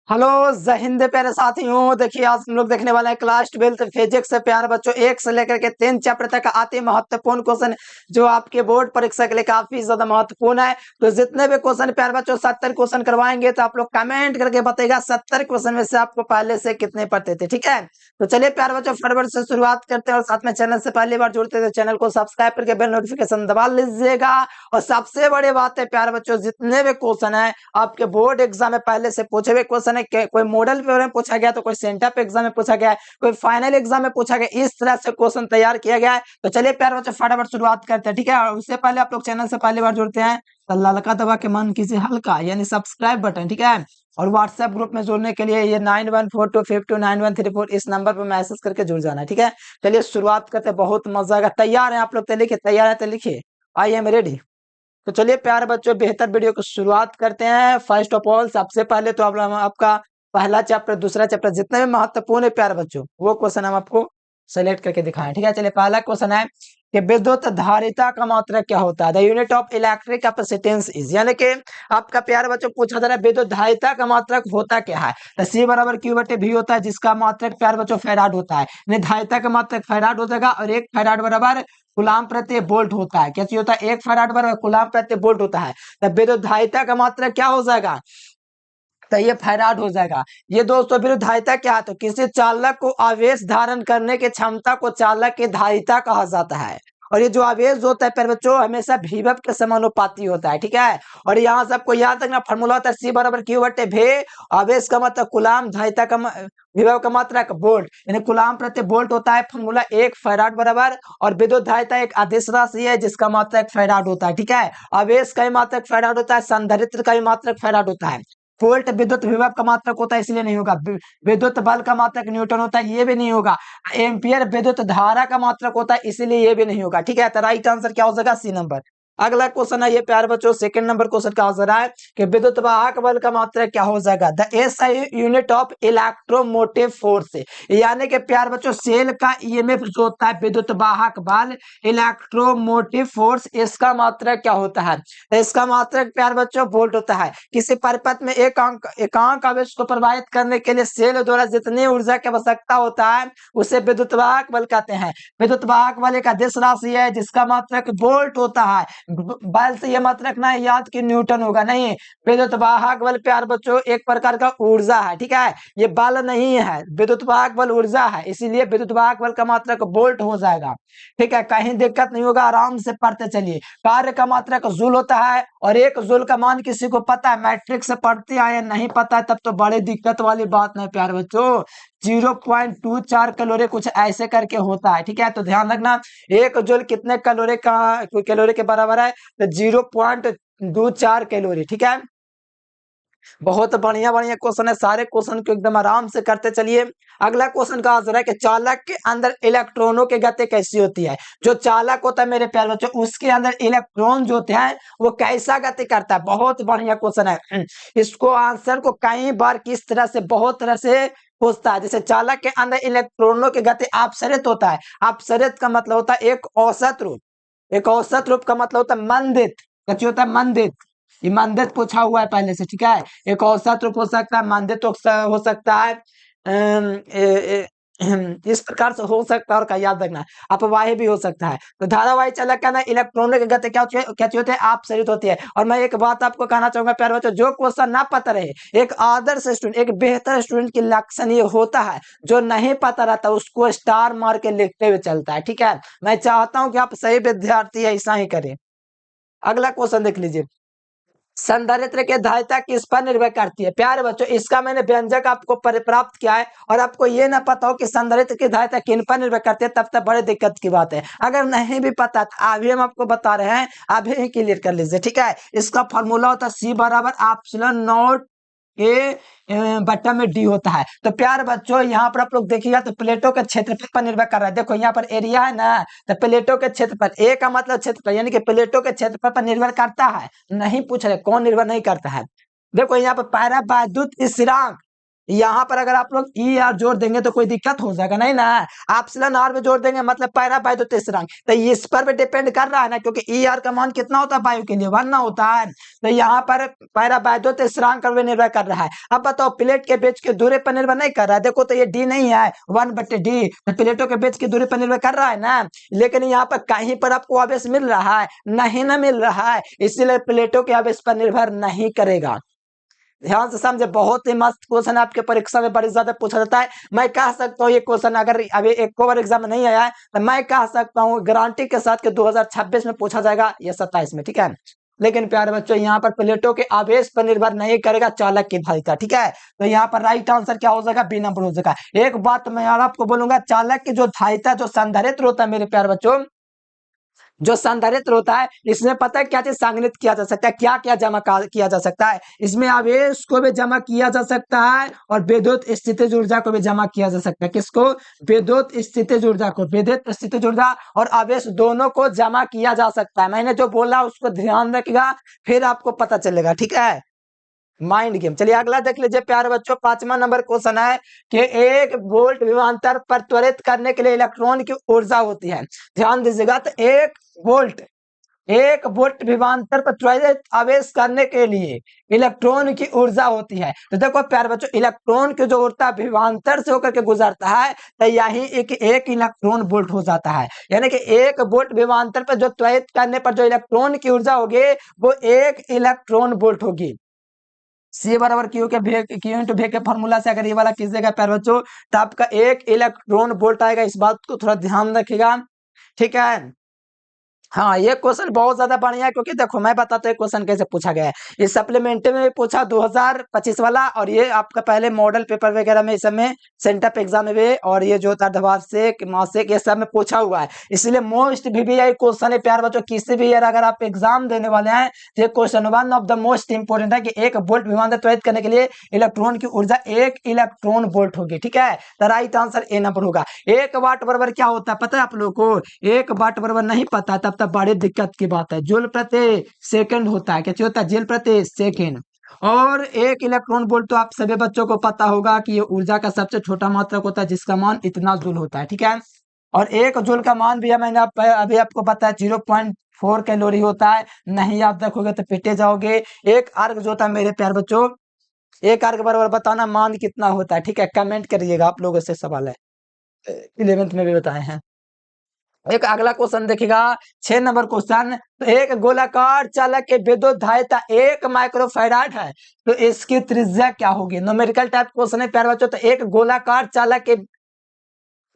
Hello जय हिंद प्यारे साथियों। देखिए आज हम लोग देखने वाले हैं क्लास 12 फिजिक्स से प्यारे बच्चों 1 से लेकर के 3 चैप्टर तक आते महत्वपूर्ण क्वेश्चन जो आपके बोर्ड परीक्षा के लिए काफी ज्यादा महत्वपूर्ण है। तो जितने भी क्वेश्चन प्यारे बच्चों 70 क्वेश्चन करवाएंगे तो आप लोग कमेंट करके बताइएगा 70 क्वेश्चन में से आपको पहले से कितने पढ़ते थे। ठीक है, तो चलिए प्यारे बच्चों फटाफट से शुरुआत करते हैं और साथ में चैनल से पहली बार जुड़ते थे चैनल को सब्सक्राइब करके बेल नोटिफिकेशन दबा लीजिएगा। और सबसे बड़ी बात है प्यारे बच्चों जितने भी क्वेश्चन है आपके बोर्ड एग्जाम में पहले से पूछे हुए क्वेश्चन है, कोई मॉडल पेपर में पूछा गया तो कोई सेंटर एग्जाम में पूछा गया है, कोई फाइनल एग्जाम में पूछा गया, इस तरह से क्वेश्चन तैयार किया गया है। तो चलिए प्यारे बच्चों फटाफट शुरुआत करते हैं। ठीक है, और उससे पहले आप लोग चैनल से पहली बार जुड़ते हैं तो ललका दबा के मन कीजिए हल्का यानी सब्सक्राइब बटन। ठीक है, और व्हाट्सएप ग्रुप में जुड़ने के लिए ये 9142529134 इस नंबर पर मैसेज करके जुड़ जाना है। ठीक है, चलिए शुरुआत करते हैं, बहुत मजा आएगा। तैयार है आप लोग तो लिखिए, तैयार है तो लिखिए आई एम रेडी। तो चलिए प्यारे बच्चों बेहतर वीडियो को शुरुआत करते हैं। फर्स्ट ऑफ ऑल सबसे पहले तो आप आपका पहला चैप्टर दूसरा चैप्टर जितने भी महत्वपूर्ण है प्यारे बच्चों वो क्वेश्चन हम आपको सेलेक्ट करके दिखाएं। ठीक है, चलिए पहला क्वेश्चन है कि विद्युत धारिता का मात्रक क्या होता है। The unit of electric capacitance is, यानी कि आपका प्यारे बच्चों पूछा जा रहा है विद्युत धारिता का मात्रक होता क्या है। तो सी बराबर क्यू बटे भी होता है जिसका मात्रक प्यारे बच्चों फैराड होता है, यानी धारिता का मात्रक फैराड हो जाएगा और एक फैराड बराबर गुलाम प्रति वोल्ट होता है। क्या चीज होता है, एक फैराड बराबर गुलाम प्रति वोल्ट होता है। तब विद्युत धारिता का मात्रक क्या हो जाएगा, तो ये फैराड हो जाएगा। ये दोस्तों विद्युत धारिता क्या है, तो किसी चालक को आवेश धारण करने की क्षमता को चालक की धारिता कहा जाता है। और ये जो आवेश होता है प्यारे बच्चों हमेशा विभव के समानुपाती होता है। ठीक है, और यहाँ सबको याद रखना फॉर्मूला होता है सी बराबर क्यू बटे भे, आवेश का मतलब कुलाम, धारिता का विभव का मात्रक वोल्ट, यानी कुलाम प्रति वोल्ट होता है फॉर्मूला एक फैराड बराबर। और विद्युत धारिता एक अदिश राशि है जिसका मात्रक फैराड होता है। ठीक है, आवेश का भी मात्रक फैराड होता है, संधारित्र का भी मात्रक फैराड होता है। वोल्ट विद्युत विभव का मात्रक होता है इसलिए नहीं होगा। विद्युत बल का मात्रक न्यूटन होता है ये भी नहीं होगा। एम्पियर विद्युत धारा का मात्रक होता है इसलिए ये भी नहीं होगा। ठीक है, तो राइट आंसर क्या हो जाएगा, सी नंबर। अगला क्वेश्चन है ये प्यारे बच्चों सेकंड नंबर क्वेश्चन का आंसर है कि विद्युत वाहक बल का मात्रक क्या हो जाएगा। The SI unit of electromotive force, यानी कि प्यारे बच्चों सेल का ईएमएफ जो होता है विद्युत वाहक बल इलेक्ट्रोमोटिव फोर्स, इसका मात्रक क्या होता है। तो इसका मात्रक प्यारे बच्चों वोल्ट होता है। किसी परिपथ में एकांक आवेश को प्रवाहित करने के लिए सेल द्वारा जितनी ऊर्जा की आवश्यकता होता है उसे विद्युत वाहक बल कहते हैं। विद्युत वाहक बल एक अदिश राशि है जिसका मात्रक वोल्ट होता है। बल से ये मात्रक ना याद कि न्यूटन होगा, नहीं। विद्युत वाहक बल प्यार बच्चों एक प्रकार का ऊर्जा है। ठीक है, ये बल नहीं है, विद्युत वाहक बल ऊर्जा है, इसीलिए विद्युत वाहक बल का मात्रक वोल्ट हो जाएगा। ठीक है, कहीं दिक्कत नहीं होगा, आराम से पढ़ते चलिए। कार्य का मात्रक जूल होता है और एक जूल का मान किसी को पता है, मैट्रिक से पढ़ते आए, नहीं पता है तब तो बड़ी दिक्कत वाली बात नहीं प्यार बच्चों। 0.24 कैलोरी कुछ ऐसे करके होता है। ठीक है, तो ध्यान रखना एक जूल कितने कैलोरी के बराबर है, तो 0.24 कैलोरी। ठीक है, बहुत बढ़िया बढ़िया क्वेश्चन है, सारे क्वेश्चन को एकदम आराम से करते चलिए। अगला क्वेश्चन का आंसर है कि चालक के अंदर इलेक्ट्रॉनों की गति कैसी होती है। जो चालक होता है मेरे प्यारे बच्चों उसके अंदर इलेक्ट्रॉन जो होते हैं वो कैसा गति करता है। बहुत बढ़िया क्वेश्चन है, इसको आंसर को कई बार किस तरह से बहुत तरह से पूछता है। जैसे चालक के अंदर इलेक्ट्रॉनों की गति अपसरित होता है। अपसरित का मतलब होता है एक औसत रूप, एक औसत रूप का मतलब होता है मंदित। क्या होता है, मंदित। ये मंदित पूछा हुआ है पहले से। ठीक है, एक औसत रूप हो सकता है, मंदित हो सकता है, इस प्रकार से हो सकता है। और क्या याद रखना, अपवाही भी हो सकता है। तो धारावाही चालक का ना इलेक्ट्रॉनों की गति क्या होती है, अपसरित होती है। और मैं एक बात आपको कहना चाहूंगा प्यारे बच्चों, जो क्वेश्चन ना पता रहे एक आदर्श स्टूडेंट, एक बेहतर स्टूडेंट की लक्षण ये होता है जो नहीं पता रहता उसको स्टार मार के लिखते हुए चलता है। ठीक है, मैं चाहता हूं कि आप सही विद्यार्थी ऐसा ही करें। अगला क्वेश्चन देख लीजिए, संधारित्र की धारिता किस पर निर्भर करती है। प्यारे बच्चों इसका मैंने व्यंजक आपको प्राप्त किया है और आपको ये ना पता हो कि संधारित्र की धारिता किन पर निर्भर करती है तब तक बड़े दिक्कत की बात है। अगर नहीं भी पता तो अभी हम आपको बता रहे हैं, अभी ही क्लियर कर लीजिए। ठीक है, इसका फॉर्मूला होता है सी बराबर एप्सिलॉन नॉट ए बट्टा में डी होता है। तो प्यार बच्चों यहाँ पर आप लोग देखिएगा तो प्लेटों के क्षेत्रफल पर निर्भर कर रहा है। देखो यहाँ पर एरिया है ना, तो प्लेटों के क्षेत्रफल, ए का मतलब क्षेत्रफल, यानी कि प्लेटों के क्षेत्रफल पर निर्भर करता है। नहीं पूछ रहे कौन निर्भर नहीं करता है। देखो यहाँ पर पैरा विद्युत स्थिरांक, यहाँ पर अगर आप लोग ई आर जोड़ देंगे तो कोई दिक्कत हो जाएगा नहीं ना। एप्सिलॉन आर में जोड़ देंगे मतलब पैरा बायोट स्थिरांक, तो इस पर भी डिपेंड कर रहा है ना, क्योंकि ई आर का मान कितना होता है बायो के लिए 1 ना होता है, तो यहाँ पर पैरा बायोट स्थिरांक पर भी निर्भर कर रहा है। अब बताओ प्लेट के बीच के दूरी पर निर्भर नहीं कर रहा है, देखो तो ये डी नहीं है 1/d, तो प्लेटों के बीच की दूरी पर निर्भर कर रहा है ना, लेकिन यहाँ पर कहीं पर आपको आवेश मिल रहा है नहीं ना मिल रहा है, इसीलिए प्लेटों के आवेश पर निर्भर नहीं करेगा। ध्यान से समझे, बहुत ही मस्त क्वेश्चन आपके परीक्षा में बड़ी ज्यादा पूछा जाता है। मैं कह सकता हूँ ये क्वेश्चन अगर अभी एक और एग्जाम में नहीं आया है तो मैं कह सकता हूँ गारंटी के साथ कि 2026 में पूछा जाएगा या 27 में, ठीक है। लेकिन प्यारे बच्चों यहाँ पर प्लेटों के आवेश पर निर्भर नहीं करेगा चालक की धारिता, ठीक है। तो यहाँ पर राइट आंसर क्या हो जाएगा, बी नंबर हो जाएगा। एक बात मैं यार आपको बोलूंगा, चालक की जो धारिता जो संधारित्र होता है मेरे प्यारे बच्चों, जो संधारित्र होता है इसमें पता है क्या चीज संग्रहित किया जा सकता है, क्या क्या जमा किया जा सकता है, इसमें आवेश को भी जमा किया जा सकता है और विद्युत स्थितिज ऊर्जा को भी जमा किया जा सकता है। किसको, विद्युत स्थितिज ऊर्जा को, विद्युत स्थितिज ऊर्जा और आवेश दोनों को जमा किया जा सकता है। मैंने जो बोला उसको ध्यान रखिएगा, फिर आपको पता चलेगा, ठीक है। Mind game. चलिए अगला देख लीजिए प्यारे बच्चों, 5वां नंबर क्वेश्चन है कि 1 वोल्ट विभवांतर पर त्वरित करने के लिए इलेक्ट्रॉन की ऊर्जा होती है। ध्यान दीजिएगा, तो 1 वोल्ट 1 वोल्ट विभवांतर पर त्वरित आवेश करने के लिए इलेक्ट्रॉन की ऊर्जा होती है। तो देखो प्यारे बच्चों, इलेक्ट्रॉन की जो ऊर्जा विभवांतर से होकर के गुजरता है तो यही एक इलेक्ट्रॉन वोल्ट हो जाता है, यानी कि 1 वोल्ट विभवांतर पर जो त्वरित करने पर जो इलेक्ट्रॉन की ऊर्जा होगी वो 1 इलेक्ट्रॉन वोल्ट होगी। सी बराबर क्यू के क्यू इंटू वी के फॉर्मूला से अगर ये वाला कीजिएगा प्यारे बच्चों तो आपका 1 इलेक्ट्रॉन वोल्ट आएगा। इस बात को थोड़ा ध्यान रखिएगा, ठीक है। हाँ ये क्वेश्चन बहुत ज्यादा बढ़िया है, क्योंकि देखो मैं बताता हूँ क्वेश्चन कैसे पूछा गया है। ये सप्लीमेंट्री में भी पूछा 2025 वाला, और ये आपका पहले मॉडल पेपर वगैरह में इस समय सेंटअप एग्जाम में भी, और ये जो अर्धवार्षिक मासिक ये सब में पूछा हुआ है, इसलिए मोस्ट VVI क्वेश्चन है प्यार बच्चों। किसी भी ईयर अगर आप एग्जाम देने वाले हैं तो ये question 1 of the most important है कि 1 वोल्ट विभवांतर त्वरित करने के लिए इलेक्ट्रॉन की ऊर्जा 1 इलेक्ट्रॉन वोल्ट होगी, ठीक है। तो राइट आंसर ए नंबर होगा। 1 वाट बराबर क्या होता है पता है आप लोगों को, 1 वाट बराबर नहीं पता तब तक बड़ी दिक्कत की बात है। जूल प्रति सेकंड होता है, क्या होता है, जूल प्रति सेकंड। और 1 इलेक्ट्रॉन वोल्ट तो आप सभी बच्चों को पता होगा कि ये ऊर्जा का सबसे छोटा मात्रक होता है जिसका मान इतना जूल होता है, ठीक है। और 1 जूल का मान भी है, मैंने अभी आपको पता है 0.4 कैलोरी होता है। नहीं आप देखोगे तो पिटे जाओगे। एक अर्ग जो होता है मेरे प्यार बच्चों, एक अर्ग बराबर बताना मान कितना होता है, ठीक है। कमेंट करिएगा, आप लोगों से सवाल है, 11th में भी बताए हैं। एक अगला क्वेश्चन देखिएगा, 6 नंबर क्वेश्चन। तो एक गोलाकार चालक के विद्युत धारिता 1 माइक्रोफैराड है, तो इसकी त्रिज्या क्या होगी। न्यूमेरिकल टाइप क्वेश्चन है प्यारे बच्चों। तो एक गोलाकार चालक के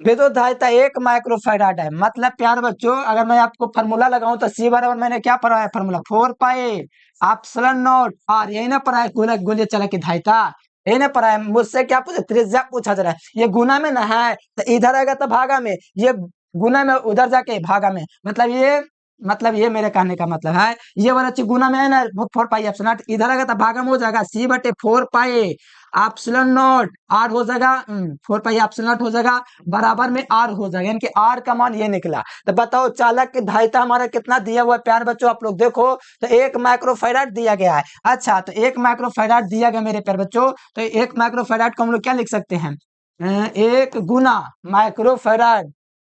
विद्युत धारिता 1 माइक्रोफैराड है, मतलब प्यारे बच्चों अगर मैं आपको फार्मूला लगाऊं तो सी बराबर मैंने क्या पढ़ा है formula, 4 pi epsilon naught R, यही ना पढ़ा है गोलीय चालक की धारिता, यही ना पढ़ा है। मुझसे क्या पूछा, त्रिज्या पूछा जा रहा है। ये गुना में ना है तो इधर आएगा तो भागा में, ये गुना में उधर जाके भागा में, मतलब ये मेरे कहने का मतलब है, ये वाला चीज गुना में है ना 4 पाई एप्सिलॉन नॉट, इधर आएगा तो भागा में हो जाएगा, सी बटे 4 पाई एप्सिलॉन नॉट आर हो जाएगा, 4 पाई एप्सिलॉन नॉट हो जाएगा बराबर में आर हो जाएगा, यानी कि आर का मान ये निकला। तो बताओ चालक की धारिता हमारा कितना दिया हुआ है प्यार बच्चों, आप लोग देखो तो 1 माइक्रोफैराड दिया गया है। अच्छा तो 1 माइक्रोफैराड दिया गया मेरे प्यार बच्चों, तो 1 माइक्रोफैराड को हम लोग क्या लिख सकते हैं, 1 गुना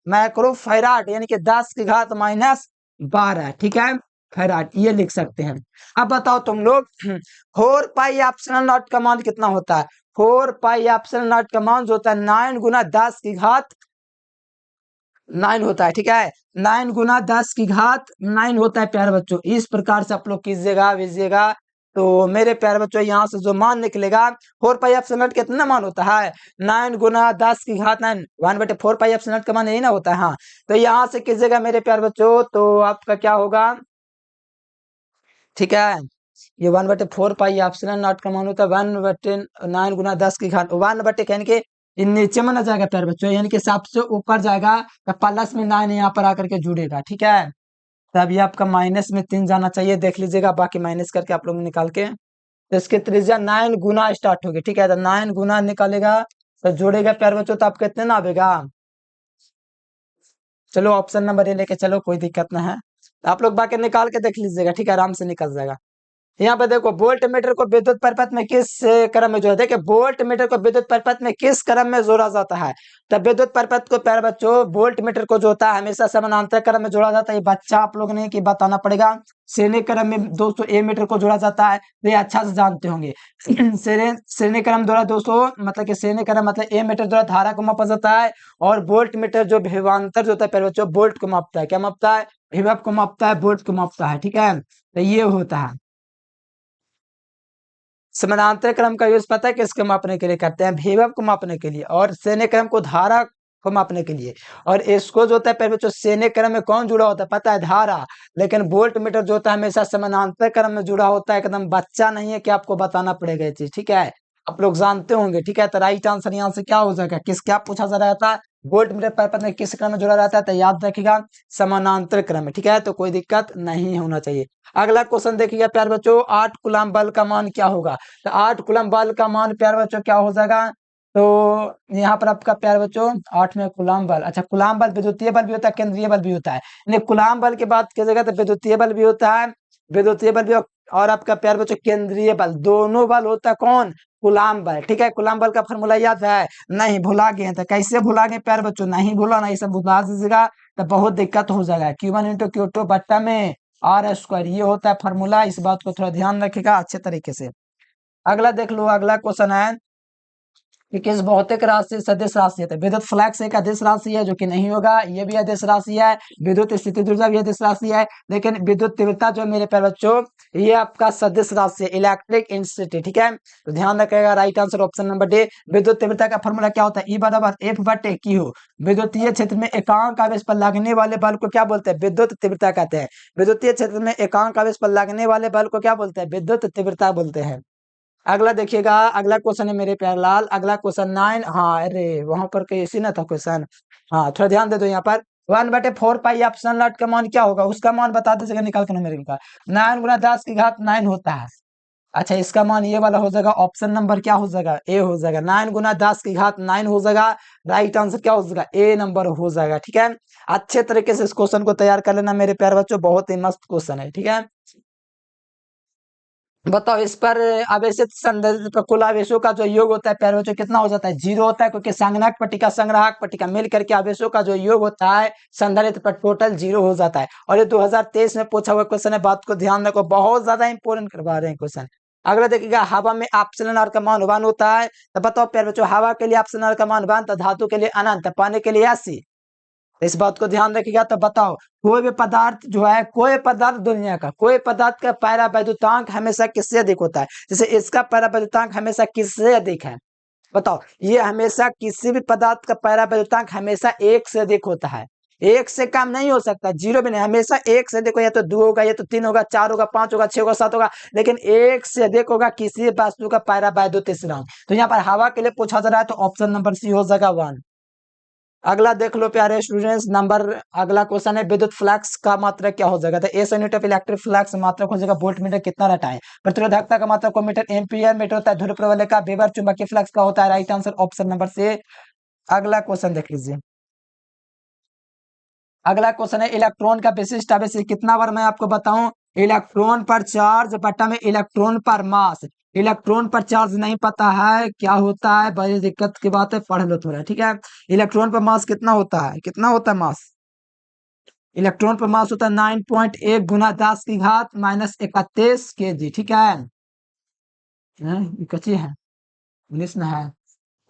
माइक्रोफैराड यानी कि 10⁻⁻12, ठीक है, फैराड ये लिख सकते हैं। अब बताओ तुम लोग 4 पाई एप्सिलॉन नॉट का मान कितना होता है, 4 पाई एप्सिलॉन नॉट का मान जो होता है 9 × 10⁹ 9 होता है, ठीक है। 9 × 10⁹ 9 होता है प्यारे बच्चों। इस प्रकार से आप लोग कीजिएगा वीजिएगा, तो मेरे प्यारे बच्चों यहाँ से जो मान निकलेगा 4 पाई एप्सिलॉन नॉट कितना मान होता है, 9 × 10⁹ 9, 1/4 पाई एप्सिलॉन नॉट का मान यही ना होता है। हाँ तो यहाँ से कीजिएगा मेरे प्यारे बच्चों, तो आपका क्या होगा, ठीक है। ये 1/4 पाई एप्सिलॉन नॉट का मान होता है 1/9 × 10⁻, 1 यानी कि ये नीचे में ना जाएगा प्यारे बच्चों, यानी कि सबसे ऊपर जाएगा तो प्लस में 9 यहाँ पर आकर के जुड़ेगा, ठीक है। तब ये आपका माइनस में 3 जाना चाहिए, देख लीजिएगा बाकी माइनस करके आप लोग निकाल के। तो इसकी त्रिज्या 9 गुना स्टार्ट होगी, ठीक है। तो 9 गुना निकालेगा तो जोड़ेगा प्यारे बच्चों, तो आप कितने ना आएगा, चलो ऑप्शन नंबर ये लेके चलो, कोई दिक्कत ना है। आप लोग बाकी निकाल के देख लीजिएगा, ठीक है, आराम से निकल जाएगा। यहाँ पे देखो वोल्ट मीटर को विद्युत परिपथ में किस क्रम में जोड़ा, देखिए वोल्ट मीटर को विद्युत परिपथ में किस क्रम में जोड़ा जाता है। तो विद्युत परिपथ को प्यारे बच्चों वोल्ट मीटर को जो होता है हमेशा समानांतर क्रम में जोड़ा जाता है। ये बच्चा आप लोग ने कि बताना पड़ेगा। श्रेणी क्रम में दोस्तों ए मीटर को जोड़ा जाता है, तो ये अच्छा से जानते होंगे। श्रेणी क्रम द्वारा दोस्तों मतलब कि श्रेणी क्रम मतलब ए मीटर द्वारा धारा को मापा जाता है, और वोल्ट मीटर जो विभवांतर जो होता है प्यारे बच्चों वोल्ट को मापता है। क्या मापता है? विभव को मापता है, वोल्ट को मापता है। ठीक है, तो ये होता है। समानांतर क्रम का यूज पता है किसको मापने के लिए करते हैं? विभव को मापने के लिए, और श्रेणी क्रम को धारा को मापने के लिए। और इसको जो होता है पहले बच्चों श्रेणी क्रम में कौन जुड़ा होता है पता है? धारा। लेकिन वोल्ट मीटर जो होता है हमेशा समानांतर क्रम में जुड़ा होता है। एकदम बच्चा नहीं है कि आपको बताना पड़ेगा ये चीज। ठीक है, आप लोग जानते होंगे। ठीक है, तो राइट आंसर यहाँ से क्या हो जाएगा? किस क्या पूछा जा रहा था? वोल्ट मीटर परिपथ में किस क्रम में जुड़ा रहता है? तो याद रखिएगा समानांतर क्रम में। ठीक है, तो कोई दिक्कत नहीं होना चाहिए। अगला क्वेश्चन देखिएगा प्यारे बच्चों, 8 कूलम बल का मान क्या होगा? तो 8 कूलम बल का मान प्यारे बच्चों क्या हो जाएगा? तो यहाँ पर आपका प्यारे बच्चों 8 में कूलम बल। अच्छा, कूलम बल विद्युतीय बल भी होता है, केंद्रीय बल भी होता है। यानी कूलम बल की बात की जाएगा तो विद्युतीय बल भी होता है, विद्युतीय बल भी, और आपका प्यारे बच्चों केंद्रीय बल, दोनों बल होता है कौन? कूलम बल। ठीक है, कूलम बल का फॉर्मूला याद है? नहीं भुला गए हैं तो कैसे भुला गए प्यारे बच्चों? नहीं भूला, नहीं सब भुला दीजिएगा तो बहुत दिक्कत हो जाएगा। Q1 इंटू Q2 बट्टा में आर स्क्वायर, ये होता है फॉर्मूला। इस बात को थोड़ा ध्यान रखिएगा अच्छे तरीके से। अगला देख लो, अगला क्वेश्चन है कि किस भौतिक राशि सदिश राशि है? तो विद्युत फ्लक्स एक अदिश राशि है, जो कि नहीं होगा। ये भी अदिश राशि है। विद्युत स्थिति ऊर्जा भी अदिश राशि है। लेकिन विद्युत तीव्रता जो मेरे प्यारे बच्चों ये आपका सदिश राशि है, इलेक्ट्रिक इंटेंसिटी। ठीक है, तो ध्यान रखिएगा। Right answer option number D. विद्युत तीव्रता का फॉर्मूला क्या होता है? ई बराबर एफ बटे क्यू। विद्युतीय क्षेत्र में एकांक आवेश पर लगने वाले बल को क्या बोलते हैं? विद्युत तीव्रता कहते हैं। विद्युतीय क्षेत्र में एकांक आवेश पर लगने वाले बल को क्या बोलते हैं? विद्युत तीव्रता बोलते हैं। अगला देखिएगा, अगला क्वेश्चन है मेरे प्यारे लाल, अगला क्वेश्चन 9। हाँ, अरे वहां पर कहीं इसी ना था क्वेश्चन। हाँ, थोड़ा ध्यान दे दो यहाँ पर। 1/4 पाई एप्सिलॉन नॉट का मान क्या होगा? उसका मान बता दीजिएगा निकाल के न्यूमेरिकल का। 9 गुना 10 की घात 9 होता है। अच्छा, इसका मान ये वाला हो जाएगा। ऑप्शन नंबर क्या हो जाएगा? ए हो जाएगा। 9 गुना 10 की घात 9 हो जाएगा। राइट आंसर क्या हो जाएगा? ए नंबर हो जाएगा। ठीक है, अच्छे तरीके से इस क्वेश्चन को तैयार कर लेना मेरे प्यारे बच्चों, बहुत ही मस्त क्वेश्चन है। ठीक है, बताओ इस पर आवेशित संधारित्र पर कुल आवेशों का जो योग होता है प्यारे बच्चों कितना हो जाता है? 0 होता है, क्योंकि संगणक पट्टिका संग्राहक पट्टिका मिल करके आवेशों का जो योग होता है संधारित्र पर टोटल 0 हो जाता है। और ये 2023 में पूछा हुआ क्वेश्चन है, बात को ध्यान रखो, बहुत ज्यादा इंपोर्टेंट करवा रहे हैं क्वेश्चन। अगला देखिएगा, हवा में एप्सिलॉन आर का मान 1 होता है। तो बताओ प्यारे बच्चों, हवा के लिए एप्सिलॉन आर का मान 1, तो धातु के लिए अनंत, पानी के लिए 80। इस बात को ध्यान रखिएगा। तो बताओ, कोई भी पदार्थ जो है, कोई पदार्थ दुनिया का कोई पदार्थ का परावैद्युतांक हमेशा किससे अधिक होता है? जैसे इसका परावैद्युतांक हमेशा किससे अधिक है? बताओ, ये हमेशा किसी भी पदार्थ का परावैद्युतांक हमेशा 1 से अधिक होता है। 1 से कम नहीं हो सकता, 0 भी नहीं, हमेशा 1 से अधिक हो। या तो 2 होगा, या तो 3 होगा, 4 होगा, 5 होगा, 6 होगा, 7 होगा, लेकिन 1 से अधिक होगा किसी वस्तु का परावैद्युत स्थिरांक। तो यहाँ पर हवा के लिए पूछा जा रहा है, तो ऑप्शन नंबर सी हो जाएगा 1। अगला देख लो प्यारे स्टूडेंट्स, नंबर अगला क्वेश्चन है विद्युत फ्लक्स का मात्रक क्या हो जाएगा? तो S unit of electric flux मात्रक हो जाएगा वोल्ट मीटर कितना रहता है। प्रतिरोधकता का मात्रक को मीटर एम्पियर मीटर होता है। ध्रुव प्रबलता का वेबर चुंबकीय फ्लक्स का होता है। राइट आंसर ऑप्शन नंबर से। अगला क्वेश्चन देख लीजिए, अगला क्वेश्चन है इलेक्ट्रॉन का विशिष्ट आवेश कितना बार मैं आपको बताऊं? इलेक्ट्रॉन पर चार्ज बटा में इलेक्ट्रॉन पर मास। इलेक्ट्रॉन पर चार्ज नहीं पता है क्या होता है? बड़ी दिक्कत की बात है, पढ़ लो थोड़ा। ठीक है, इलेक्ट्रॉन पर मास कितना होता है? कितना होता है मास? इलेक्ट्रॉन पर मास होता है 9.1 गुना 10 की घात -31 kg। ठीक है, ये कच्ची है, 19 में है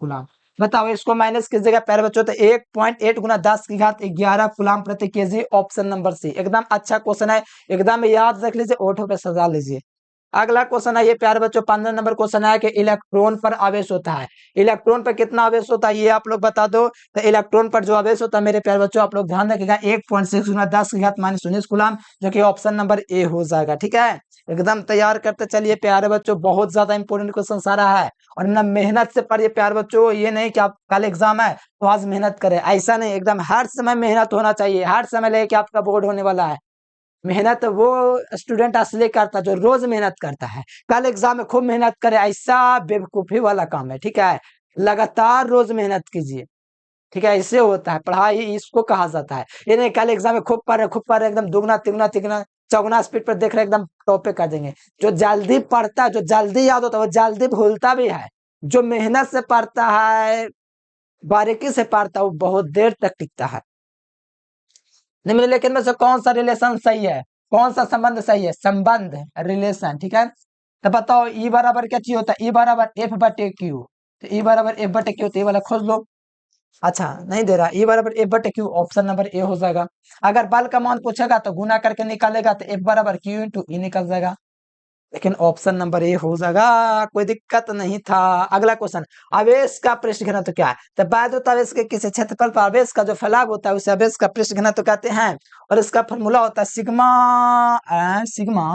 गुलाम। बताओ इसको माइनस किस जगह पैर बच्चों? तो 1.8 गुना 10 की घात 11 गुलाम प्रति केजी। ऑप्शन नंबर सी एकदम अच्छा क्वेश्चन है, एकदम याद रख लीजिए, ओठों पे सजा लीजिए। अगला क्वेश्चन है ये प्यारे बच्चों 15 नंबर क्वेश्चन है कि इलेक्ट्रॉन पर आवेश होता है। इलेक्ट्रॉन पर कितना आवेश होता है ये आप लोग बता दो। तो इलेक्ट्रॉन पर जो आवेश होता है मेरे प्यारे बच्चों, आप लोग ध्यान रखिएगा 1.6 गुना 10 की घात -19 कूलम, जो कि ऑप्शन नंबर ए हो जाएगा। ठीक है, एकदम तैयार करते चलिए प्यारे बच्चों, बहुत ज्यादा इंपोर्टेंट क्वेश्चन सारा है। और ना मेहनत से पढ़िए प्यारे बच्चों, ये नहीं कि आप कल एग्जाम है तो आज मेहनत करें, ऐसा नहीं। एकदम हर समय मेहनत होना चाहिए, हर समय लेके आपका बोर्ड होने वाला है। मेहनत वो स्टूडेंट असली करता है जो रोज मेहनत करता है। कल एग्जाम में खूब मेहनत करे, ऐसा बेवकूफी वाला काम है। ठीक है, लगातार रोज मेहनत कीजिए। ठीक है, इससे होता है, पढ़ाई इसको कहा जाता है। ये नहीं कल एग्जाम में खूब पढ़ रहे एकदम दुगना तिगुना तिगना चौगुना स्पीड पर देख रहे एकदम टॉप पे कर देंगे। जो जल्दी पढ़ता है, जो जल्दी याद होता है, वो जल्दी भूलता भी है। जो मेहनत से पढ़ता है, बारीकी से पढ़ता है, वो बहुत देर तक टिकता है। निम्नलिखित में से कौन सा रिलेशन सही है, कौन सा संबंध सही है? संबंध, रिलेशन, ठीक है। तो बताओ ई बराबर क्या चीज होता है? ई बराबर एफ बटे क्यू। तो ई बराबर एफ बटे क्यू, तो ये वाला खोज लो। अच्छा नहीं दे रहा, ई बराबर एफ बटे क्यू, ऑप्शन नंबर ए हो जाएगा। अगर बल का मान पूछेगा तो गुना करके निकालेगा, तो एफ बराबर क्यू इंटू ई निकल जाएगा। लेकिन ऑप्शन नंबर ए हो जाएगा, कोई दिक्कत नहीं था। अगला क्वेश्चन, आवेश का पृष्ठ घनत्व क्या है? तो वैद्युत आवेश के किसी क्षेत्रफल पर आवेश का जो फैलाव होता है उसे आवेश का पृष्ठ घनत्व कहते हैं। और इसका फॉर्मूला होता है सिग्मा, सिग्मा,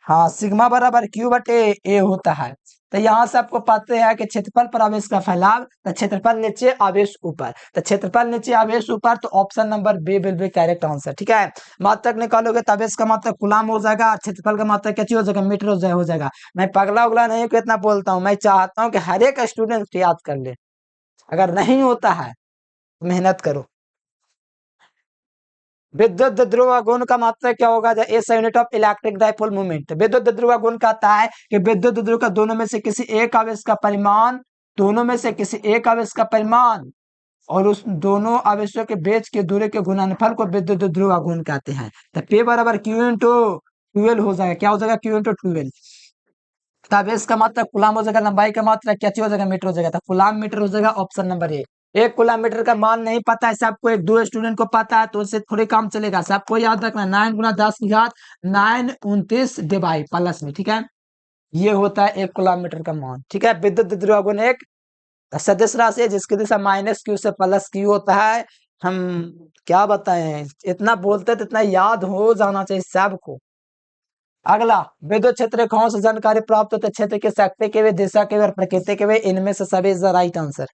हाँ सिग्मा बराबर क्यू बटे ए होता है। तो यहाँ से आपको पता है कि क्षेत्रफल पर आवेश का फैलाव, तो क्षेत्रफल नीचे आवेश ऊपर, तो क्षेत्रफल नीचे आवेश ऊपर, तो option number B will be correct answer, ठीक है। मात्रक निकालोगे तो आवेश का मात्रक कूलाम हो जाएगा, क्षेत्रफल का मात्रक क्या चीज हो जाएगा? मीटर हो जाएगा। मैं पगला उगला नहीं को इतना बोलता हूँ, मैं चाहता हूँ कि हर एक स्टूडेंट याद कर ले। अगर नहीं होता है मेहनत करो। विद्युत ध्रुव गुण का मात्रक क्या होगा? S unit of electric dipole moment. विद्युत ध्रुव गुण कहता है कि विद्युत ध्रुव का दोनों में से किसी एक आवेश का परिमाण, दोनों में से किसी एक आवेश का परिमाण और उस दोनों आवेशों के बीच के दूरी के गुणनफल को विद्युत ध्रुव गुण कहते हैं। तो P बराबर क्यू इंटू ट्वेल्व हो जाएगा। क्या हो जाएगा? Q into twelve. तो आवेश का मात्रक कूलाम हो जाएगा, लंबाई का मात्रक क्या चीज हो जाएगा? मीटर हो जाएगा। तो कूलाम मीटर हो जाएगा ऑप्शन नंबर ए। एक कूलाम मीटर का मान नहीं पता है सबको, एक दो स्टूडेंट को पता है, तो उससे थोड़ी काम चलेगा। सबको याद रखना 9 गुना 10 की घात 9 29 डिवाइड प्लस में, ठीक है। ये होता है एक कूलाम मीटर का मान, ठीक है। विद्युत ध्रुव गुण एक सदिश राशि है जिसकी दिशा माइनस क्यू से प्लस क्यू होता है। हम क्या बताएं, इतना बोलते तो इतना याद हो जाना चाहिए सबको। अगला, विद्युत क्षेत्र कौन सी जानकारी प्राप्त होती है? क्षेत्र की शक्ति के वे, दिशा के वे और प्रकृति के वे, इनमें से सभी इज द राइट आंसर।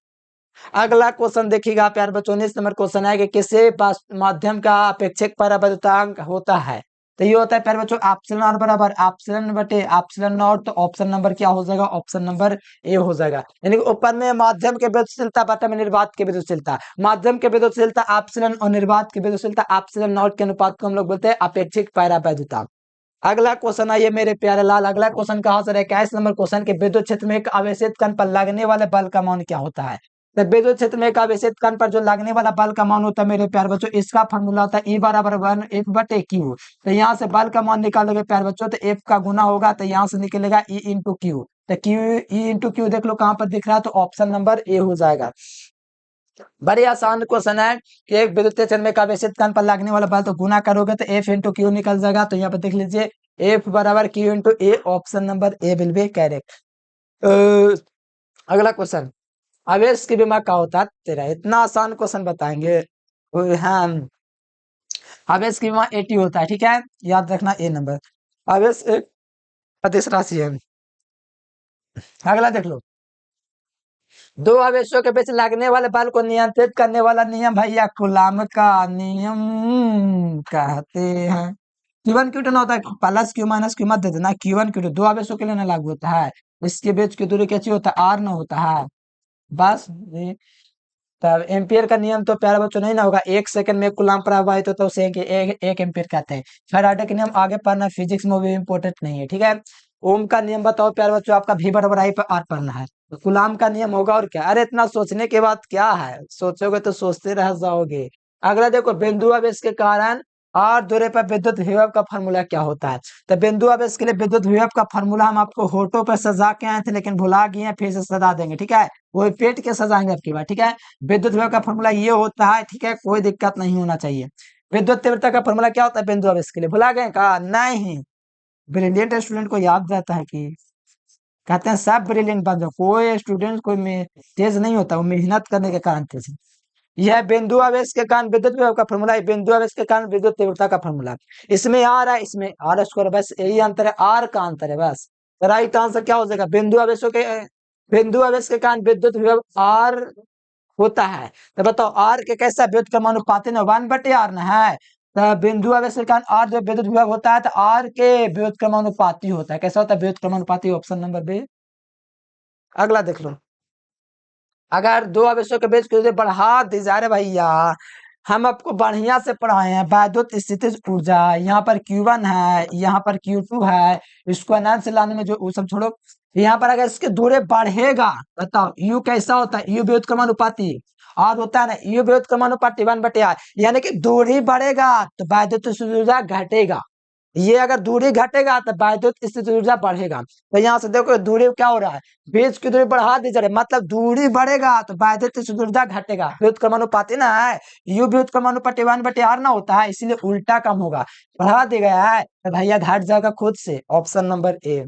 अगला क्वेश्चन देखिएगा प्यार बच्चों, 19 नंबर क्वेश्चन है कि किसी माध्यम का अपेक्षिक परावर्तनांक होता है? तो ये होता है प्यार बच्चों एप्सिलॉन नॉट बराबर एप्सिलॉन बटे एप्सिलॉन नॉट। तो ऑप्शन नंबर क्या हो जाएगा? ऑप्शन नंबर ए हो जाएगा। यानी कि ऊपर में माध्यम के विद्युतशीलता, बटा में निर्वात की विद्युतशीलता, माध्यम के विद्युतशीलता एप्सिलॉन और निर्वात की विद्युतशीलता एप्सिलॉन नॉट के अनुपात को हम लोग बोलते हैं अपेक्षिक परावर्तनांक। अगला क्वेश्चन आइए मेरे प्यारे लाल, अगला क्वेश्चन कहां से? 21 नंबर क्वेश्चन के विद्युत क्षेत्र में एक आवेशित कण पर लगने वाले बल का मान क्या होता है? तो विद्युत क्षेत्र में एक आवेशित कण पर जो लगने वाला बल का मान होता है मेरे प्यार बच्चों, इसका फॉर्मूला होता है ई बराबर 1 बटे क्यू। तो यहाँ से बल का मान निकालोगे प्यार बच्चों, तो एफ का गुना होगा, तो यहाँ से निकलेगा ई इंटू क्यू। तो क्यू, ई इंटू क्यू देख लो कहां पर दिख रहा है, तो ऑप्शन नंबर ए हो जाएगा। बड़ी आसान क्वेश्चन है कि एक विद्युत क्षेत्र में एक आवेशित कण पर लगने वाला बल तो गुना करोगे तो एफ इंटू क्यू निकल जाएगा। तो यहाँ पर देख लीजिए एफ बराबर Q into A, option number A will be correct. अगला क्वेश्चन, आवेश की विमा क्या होता है? तेरा इतना आसान क्वेश्चन बताएंगे। हाँ, आवेश की विमा एटी होता है, ठीक है, याद रखना ए नंबर। आवेश एक अदिश राशि है। अगला देख लो, दो आवेशों के बीच लगने वाले बल को नियंत्रित करने वाला नियम भैया कूलाम का नियम कहते हैं। Q1 Q2 ना होता है, प्लस क्यू माइनस क्यू मत दे देना, Q1 Q2 दो आवेशों के लिए ना लागू होता है। इसके बीच की दूरी कैसी होता है? आर ना होता है बस। तब एम्पियर का नियम तो प्यारे बच्चों नहीं ना होगा, 1 सेकंड में कूलाम प्रवाहित होता है उसे एक एम्पियर कहते हैं। फैराडे के नियम आगे पढ़ना, फिजिक्स में भी इम्पोर्टेंट नहीं है, ठीक है। ओम का नियम बताओ प्यारे बच्चों, आपका भी बराबर आई पर आर पढ़ना है। तो कूलाम का नियम होगा और क्या? अरे इतना सोचने के बाद क्या है, सोचोगे तो सोचते रह जाओगे। अगला देखो, बिंदु आवेश के कारण आर दूरी पर विद्युत विभव का फॉर्मूला क्या होता है? तो बिंदु आवेश के लिए विद्युत विभव का फॉर्मूला हम आपको होठों पर सजा के आए थे लेकिन भुला गए हैं, फिर से सजा देंगे, ठीक है। वो पेट के सजाएंगे आपकी बात, ठीक है। विद्युत विभव का फॉर्मूला ये होता है, ठीक है, कोई दिक्कत नहीं होना चाहिए। विद्युत तीव्रता का फॉर्मूला क्या होता है बिंदु आवेश के लिए? भुला गए का? नहीं, ब्रिलियंट स्टूडेंट को याद रहता है कि कहते हैं सब ब्रिलियंट बन जाओ, कोई स्टूडेंट कोई में तेज नहीं होता, वो मेहनत करने के कारण तेज है। यह बिंदु आवेश के कारण विद्युत विभव का फॉर्मूला है, बिंदु आवेश के कारण विद्युत तीव्रता का फॉर्मूला। इसमें आर है, इसमें आर स्क्वायर, बस यही अंतर है, आर का अंतर है बस। राइट आंसर क्या हो जाएगा? बिंदु आवेशों के, बिंदु आवेश के कारण विद्युत विभव आर होता है। तो बताओ आर के कैसा विद्युत क्रमानुपाती ना 1/r ना है। तो बिंदु आवेश के कारण आर जो विद्युत विभव होता है तो आर के विद्युत क्रमानुपाती होता है। कैसा होता है? विद्युत क्रमानुपाती, ऑप्शन नंबर बी। अगला देख लो, अगर दो आवेशों के बीच की दूरी बढ़ा दी जा रहे भैया, हम आपको बढ़िया से पढ़ाए हैं। वैद्युत स्थितिज ऊर्जा, यहाँ पर Q1 है, यहाँ पर Q2 है। इसको आनंद से लाने में जो वो सब छोड़ो। यहाँ पर अगर इसके दूरी बढ़ेगा, बताओ U कैसा होता है? U व्युत्क्रमानुपाती, और होता है ना U व्युत्क्रमानुपाती 1/r, यानी कि दूरी बढ़ेगा तो वैद्युत स्थितिज ऊर्जा घटेगा। ये अगर दूरी घटेगा तो वैद्युत स्थितिज ऊर्जा बढ़ेगा। तो यहाँ से देखो दूरी क्या हो रहा है, बीच की दूरी बढ़ा दी जा रही है, मतलब दूरी बढ़ेगा तो वैद्युत स्थितिज ऊर्जा घटेगा। व्युत्क्रमानुपाती ना है, यू व्युत्क्रमानुपाती 1/r ना होता है, इसीलिए उल्टा कम होगा। बढ़ा दिया गया है तो भैया घट जाएगा खुद से, ऑप्शन नंबर ए।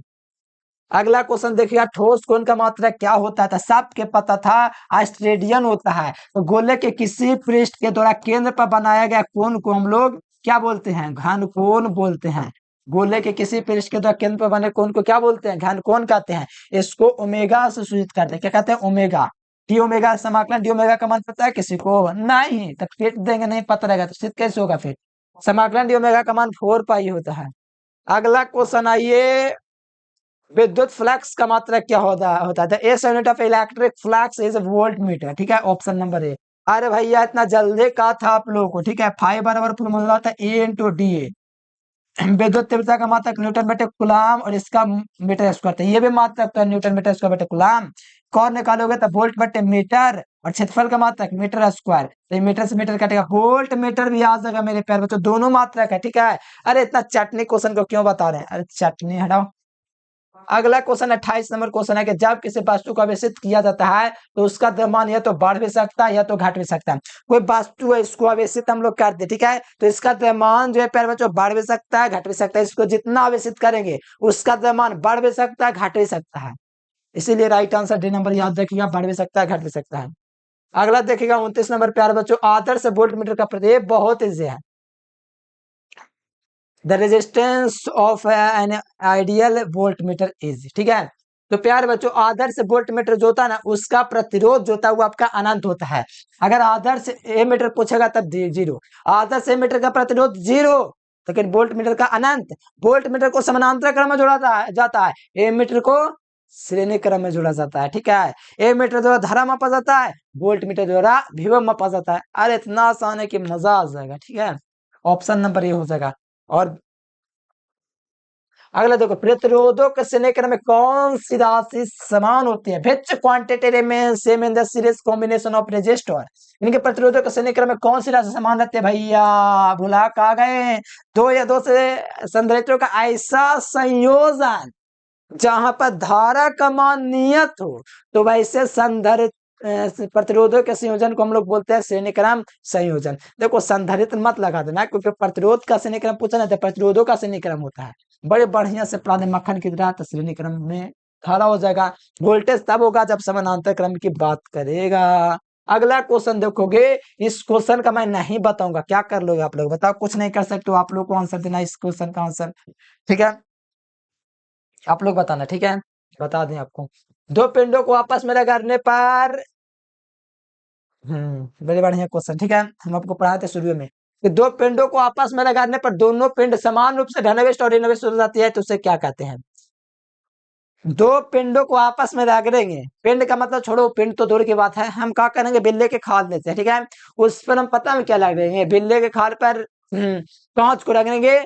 अगला क्वेश्चन देखिएगा, ठोस कोण का मात्रक क्या होता है? तो सबके पता था, ऑस्ट्रेलियन होता है। तो गोले के किसी पृष्ठ के द्वारा केंद्र पर बनाया गया कोण को हम लोग क्या बोलते हैं? घन कोण बोलते हैं। गोले के किसी पृष्ठ के द्वारा केंद्र पर बने कोण को क्या बोलते हैं? घन कोण कहते हैं। इसको ओमेगा से सूचित करते हैं। क्या कहते हैं? ओमेगा। डी ओमेगा समाकलन, डी ओमेगा का मान पता है किसी को? नहीं, तो फिर देंगे, नहीं पता रहेगा तो सिद्ध कैसे होगा? फिर समाकलन डी ओमेगा का मान 4 पाई होता है। अगला क्वेश्चन आइए, विद्युत फ्लक्स का मात्रक क्या होता है? The S unit of electric flux is volt meter. ठीक है, ऑप्शन नंबर ए। अरे भैया इतना जल्दी कहा था आप लोगों को। ठीक है, फाइव बराबर फॉर्मूला होता है ए इंटू डी ए। विद्युत तीव्रता का मात्रक न्यूटन बटे कूलाम, और इसका मीटर स्क्वायर था। ये भी मात्रक तो न्यूटन मीटर स्क्वायर बटे कूलाम। कौन निकालोगे तो वोल्ट बटे मीटर, और क्षेत्रफल का मात्रक मीटर स्क्वायर। तो ये मीटर से मीटर कटेगा, वोल्ट मीटर भी आ जाएगा मेरे प्यार बच्चों, दोनों मात्रक है। ठीक है, अरे इतना चटनी क्वेश्चन को क्यों बता रहे हैं? अरे चटनी हटाओ। अगला क्वेश्चन 28 नंबर क्वेश्चन है कि जब किसी वस्तु को आवेशित किया जाता है तो उसका द्रव्यमान या तो बढ़ भी सकता है या तो घट भी सकता है। कोई वस्तु है, इसको आवेशित हम लोग कर दे, ठीक है, तो इसका द्रव्यमान जो है प्यारे बच्चों बढ़ भी सकता है घट भी सकता है। इसको जितना आवेशित करेंगे उसका द्रव्यमान बढ़ भी सकता है घट भी सकता है। इसीलिए राइट आंसर डी नंबर याद रखिएगा, बढ़ भी सकता है घट भी सकता है। अगला देखिएगा 29 नंबर प्यारे बच्चों, आदर्श वोल्टमीटर का प्रतीक बहुत ईजी है। The resistance of an ideal voltmeter is, ठीक है। तो प्यारे बच्चों आदर्श वोल्टमीटर जो होता है ना, उसका प्रतिरोध जो होता है वो आपका अनंत होता है। अगर आदर्श ए मीटर पूछेगा तब जीरो, आदर्श ए मीटर का प्रतिरोध जीरो, लेकिन वोल्ट मीटर का अनंत। वोल्ट मीटर को समानांतर क्रम में जोड़ा जाता है, ए मीटर को श्रेणी क्रम में जोड़ा जाता है। ठीक है, ए मीटर द्वारा धारा मापा जाता है, वोल्ट मीटर द्वारा विभव मापा जाता है। अरे इतना आसान है कि मजा आ जाएगा। ठीक है, ऑप्शन नंबर ए हो जाएगा। और अगला देखो, प्रतिरोधों के श्रेणीक्रम में कौन सी राशि समान होती है? Which quantity remains same in the series combination of resistor. इनके प्रतिरोधों के श्रेणीक्रम में कौन सी राशि समान रहती है? भैया भुला कहा गए, दो या दो से संधारित्रों का ऐसा संयोजन जहां पर धारा का मान नियत हो, तो वैसे संधारित्र प्रतिरोधों के संयोजन को हम लोग बोलते हैं श्रेणीक्रम संयोजन। देखो संधारित्र मत लगा देना, क्योंकि प्रतिरोध का श्रेणीक्रम पूछा ना तो प्रतिरोधों का श्रेणीक्रम होता है। बड़े बढ़िया से पढ़ा दे मक्खन की तरह, तो श्रेणीक्रम में खड़ा हो जाएगा। वोल्टेज तब होगा जब समानांतर क्रम की बात करेगा। अगला क्वेश्चन देखोगे, इस क्वेश्चन का मैं नहीं बताऊंगा, क्या कर लोगे आप लोग बताओ? कुछ नहीं कर सकते हो आप लोग को आंसर देना इस क्वेश्चन का आंसर। ठीक है, आप लोग बताना। ठीक है, बता दें आपको, दो पिंडों को आपस में रगड़ने पर, बड़े बढ़िया क्वेश्चन। ठीक है, हम आपको पढ़ाए थे शुरू में कि दो पिंडों को आपस में रगड़ने पर दोनों पिंड समान रूप से धनावेश और ऋणावेश हो जाती है, तो उसे क्या कहते हैं? दो पिंडों को आपस में रगड़ेंगे, पिंड का मतलब छोड़ो, पिंड तो दूर की बात है, हम क्या करेंगे, बिल्ले के खाल देते हैं। ठीक है, उस पर हम पता है क्या रगड़ेंगे? बिल्ले के खाल पर कांच को रगड़ेंगे।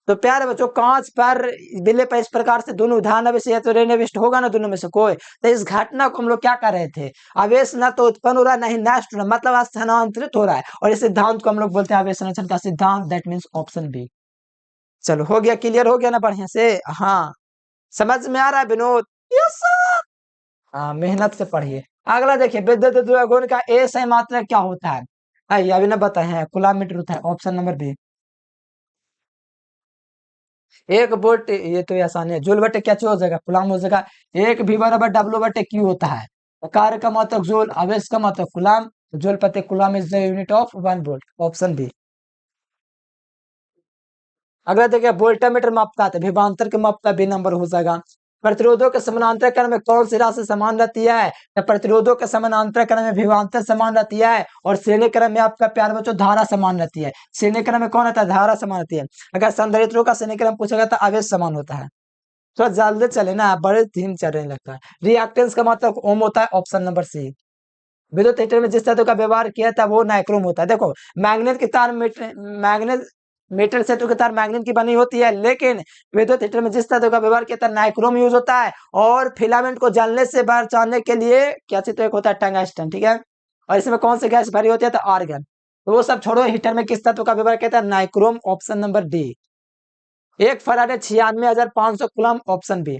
तो प्यारे बच्चों कांच पर बिल्ले पर इस प्रकार से दोनों धनावेश या तो ऋणावेश होगा ना, दोनों में से कोई। तो इस घटना को हम लोग क्या कर रहे थे? आवेश ना तो उत्पन्न हो रहा है, ना ही नष्ट हो रहा है, मतलब स्थानांतरित हो रहा है। और इस सिद्धांत को हम लोग बोलते हैं आवेश संरक्षण का सिद्धांत, दैट मीन्स ऑप्शन बी। चलो हो गया, क्लियर हो गया ना बढ़िया से? हाँ, समझ में आ रहा है विनोद? Yes sir. हाँ, मेहनत से पढ़िए। अगला देखिए, विद्युत द्रव्यमान का ए सही मात्रक क्या होता है? ये अभी ना बताए हैं, कूलम मीटर होता है, ऑप्शन नंबर बी। एक वोल्ट, ये तो आसान है, जूल बटे क्या हो जाएगा? कूलम हो जाएगा। एक भी बराबर डब्ल्यू बटे क्यू होता है। तो कार्य का मात्रक जूल, आवेश का मात्रक कूलम, जूल प्रति coulomb is the unit of 1 volt, option B. अगला देखिए, वोल्टामीटर मापता है, विभवांतर के मापता बी नंबर हो जाएगा। प्रतिरोधों के समानांतर क्रम में कौन सी राशि समान रहती है? तो प्रतिरोधों के समानांतर क्रम में विभवांतर समान रहती है, और श्रेणी क्रम में आपका प्यार बच्चों धारा समान रहती है। श्रेणी क्रम में कौन रहता है? धारा समान रहती है। अगर संधारित्रों का श्रेणी क्रम पूछेगा तो आवेश समान होता है। थोड़ा जल्दी चले ना, बड़े धीम चल रहे लगता है। रिएक्टेंस का मतलब ओम होता है, ऑप्शन नंबर सी। विद्युत हीटर में जिस धातु का व्यवहार किया था वो नाइक्रोम होता है। देखो मैग्नेट की तार मैग्नेट मेटल सेटू की तार मैग्नेट की बनी होती है, लेकिन विद्युत हीटर में जिस धातु का व्यवहार किया था नाइक्रोम यूज होता है। और फिलामेंट को जलने से बचाने के लिए क्या चीज तो एक होता है टंगस्टन, ठीक है। और इसमें कौन सी गैस भरी होती है तो आर्गन। तो वो सब छोड़ो, हीटर में किस तत्व का व्यवहार किया था नाइक्रोम, ऑप्शन नंबर डी। एक फराडे 96,500 कूलम, ऑप्शन बी।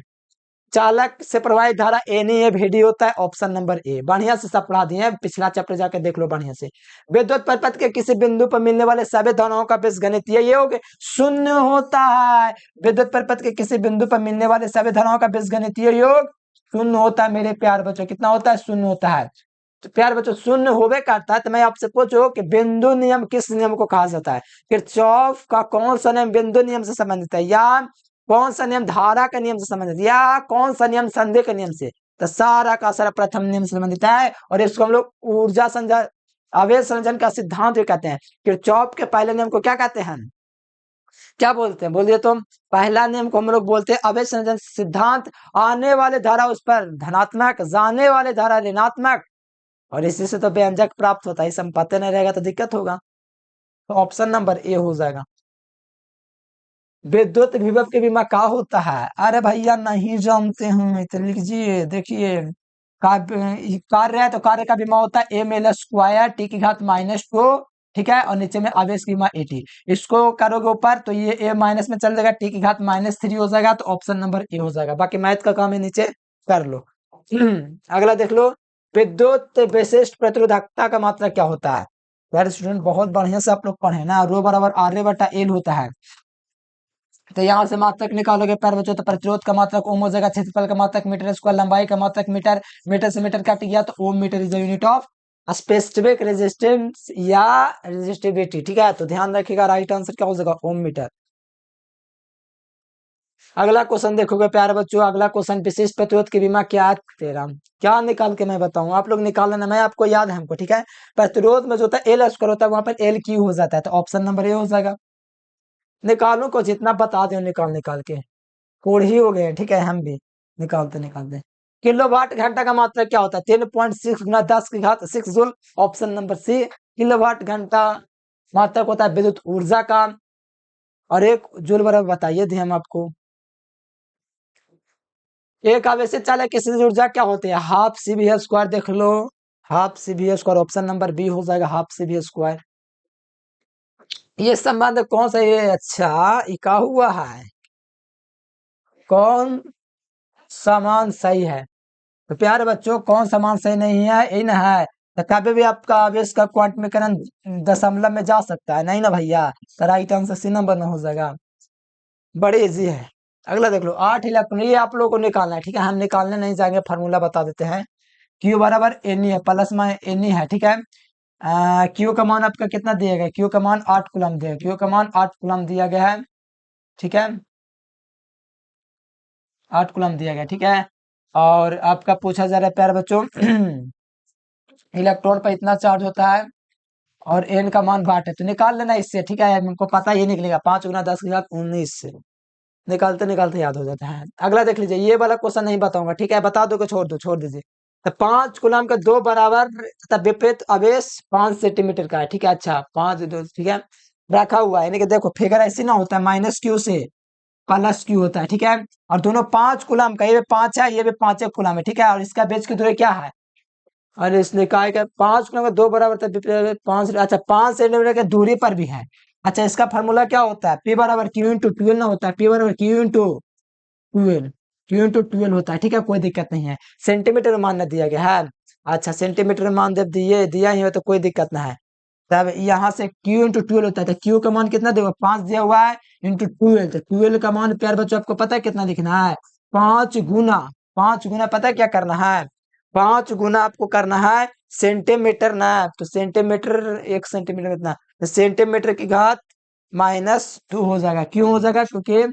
चालक से प्रवाहित धारा एनईएफडी होता है, ऑप्शन नंबर ए। बढ़िया से सब पढ़ा दिए हैं, पिछला चैप्टर जाके देख लो बढ़िया से। विद्युत परिपथ के किसी बिंदु पर मिलने वाले सभी धनाओं का बीजगणितीय योग शून्य होता है। विद्युत परिपथ के किसी बिंदु पर मिलने वाले सभी धनाओं का बीजगणितीय योग शून्य होता है मेरे प्यार बच्चों। कितना होता है? शून्य होता है। तो प्यार बच्चों शून्य होवे करता है। तो मैं आपसे पूछो कि बिंदु नियम किस नियम को कहा जाता है? किरचॉफ का कौन सा नियम बिंदु नियम से संबंधित है, या कौन सा नियम धारा का नियम से संबंधित, या कौन सा नियम संधि के नियम से? तो सारा का सारा प्रथम नियम से संबंधित है। और इसको हम लोग ऊर्जा संजन आवेश संयोजन का सिद्धांत भी कहते हैं। किरचॉफ के पहले नियम को क्या कहते हैं? क्या बोलते हैं? बोलिए तुम। पहला नियम को हम लोग बोलते हैं आवेश संयोजन सिद्धांत। आने वाले धारा उस पर धनात्मक, जाने वाले धारा ऋणात्मक, और इसी से तो व्यंजक प्राप्त होता है। इसे हम पता नहीं रहेगा तो दिक्कत होगा। तो ऑप्शन नंबर ए हो जाएगा। विद्युत विभव के बीमा क्या होता है? अरे भैया नहीं जानते हैं तो लीजिए, देखिए कार्य है तो कार्य का बीमा होता है एम एल स्क्वायर टी की घात -2, ठीक है। और नीचे में आवेश की बीमा एटी। इसको करोगे ऊपर तो ये ए माइनस में चल जाएगा, टी की घात -3 हो जाएगा। तो ऑप्शन नंबर ए हो जाएगा। बाकी मैथ का काम है नीचे कर लो। अगला देख लो, विद्युत विशिष्ट प्रतिरोधकता का मात्रा क्या होता है? यार स्टूडेंट बहुत बढ़िया से आप लोग पढ़े ना। रो बराबर आर बटा एल होता है। तो यहाँ से मात्रक निकालोगे प्यार बच्चों तो प्रतिरोध का मात्रक ओम हो जाएगा, क्षेत्रफल का मात्रक मीटर स्क्वायर, लंबाई का मात्रक मीटर, मीटर से मीटर कट गया तो ohm metre is the unit of specific resistance या रेजिस्टिविटी, ठीक है। तो ध्यान रखिएगा, राइट आंसर क्या हो जाएगा? ओम मीटर। अगला क्वेश्चन देखोगे प्यारे बच्चों, अगला क्वेश्चन विशिष्ट प्रतिरोध की बीमा क्या है तेरा? क्या निकाल के मैं बताऊं, आप लोग निकाल लेना, मैं आपको याद है हमको, ठीक है। प्रतिरोध में जो होता है एल स्क्वायर होता है, वहां पर एल क्यू हो जाता है। तो ऑप्शन नंबर ए हो जाएगा। निकालू को जितना बता दो निकाल निकाल के कोड़ ही हो गए, ठीक है। हम भी निकालते निकालते। किलोवाट घंटा का मात्रा क्या होता है? 3.6 गुना 10 की घात 6 joule, option number C. Kilowatt घंटा मात्रक होता है विद्युत ऊर्जा का। और एक जूल बराबर बताइए थे हम आपको। एक आवेशित चालक की स्थितिज ऊर्जा क्या होती है? हाफ सी बी स्क्वायर, देख लो half C B square, option number B हो जाएगा, हाफ सी बी स्क्वायर। ये संबंध कौन सा है? अच्छा इका हुआ है, कौन समान सही है? तो प्यारे बच्चों कौन समान सही नहीं है, इन है। तो कभी भी आपका आवेश का क्वांटमीकरण दशमलव में जा सकता है, नहीं ना भैया? तो राइट आंसर सी नंबर में हो जाएगा। बड़े इजी है। अगला देख लो, 8 इलेक्ट्रॉन, ये आप लोगों को निकालना है, ठीक है। हम निकालने नहीं जाएंगे, फार्मूला बता देते हैं। क्यू बराबर एन है, प्लस में एन है, ठीक है। क्यू का मान आपका कितना दिया गया? क्यू का मान 8 कूलम दिया, क्यू का मान 8 कूलम दिया गया है, ठीक है। 8 कूलम दिया गया, ठीक है। और आपका पूछा जा रहा है प्यारे बच्चों इलेक्ट्रॉन पर इतना चार्ज होता है और एन का मान 8 है। तो निकाल लेना इससे, ठीक है। हमको पता ये निकलेगा 5 गुना 10 की घात 19 से निकालते निकालते याद हो जाता है। अगला देख लीजिए, ये वाला क्वेश्चन नहीं बताऊंगा, ठीक है। बता दो कि छोड़ दो, छोड़ दीजिए। तो 5 कूलम के दो बराबर तथा विपरीत आवेश 5 सेंटीमीटर का है, ठीक है। अच्छा 5 दो, ठीक है, रखा हुआ है। यानी कि देखो फिगर ऐसी ना होता है, माइनस क्यू से प्लस क्यू होता है, ठीक है। और दोनों 5 कूलम का, ये भी 5 है, ये भी 5 कूलम है, ठीक है। और इसका बीच की दूरी क्या है? और इसने कहा है कि 5 कूलम के दो बराबर था 5, अच्छा 5 सेंटीमीटर की दूरी पर भी है। अच्छा इसका फार्मूला क्या होता है? पी बराबर क्यू इंटू ट्वेल्व ना होता है, पी बराबर Q into twelve, Q into twelve होता है, ठीक है। कोई दिक्कत नहीं है। सेंटीमीटर में मान दिया गया है। अच्छा सेंटीमीटर में मान जब दिए दिया ही हो तो कोई दिक्कत ना है। तब यहाँ से क्यू इंटू ट्वेल्व होता है। तो क्यू का मान कितना देगा? 5 दिया हुआ है इंटू ट्वेल्व। तो ट्वेल्व का मान प्यार बच्चों आपको पता है कितना लिखना है? 5 गुना, 5 गुना पता है क्या करना है? 5 गुना आपको करना है सेंटीमीटर ना। तो सेंटीमीटर 1 सेंटीमीटर कितना? तो सेंटीमीटर की घात -2 हो जाएगा। क्यों हो जाएगा? क्योंकि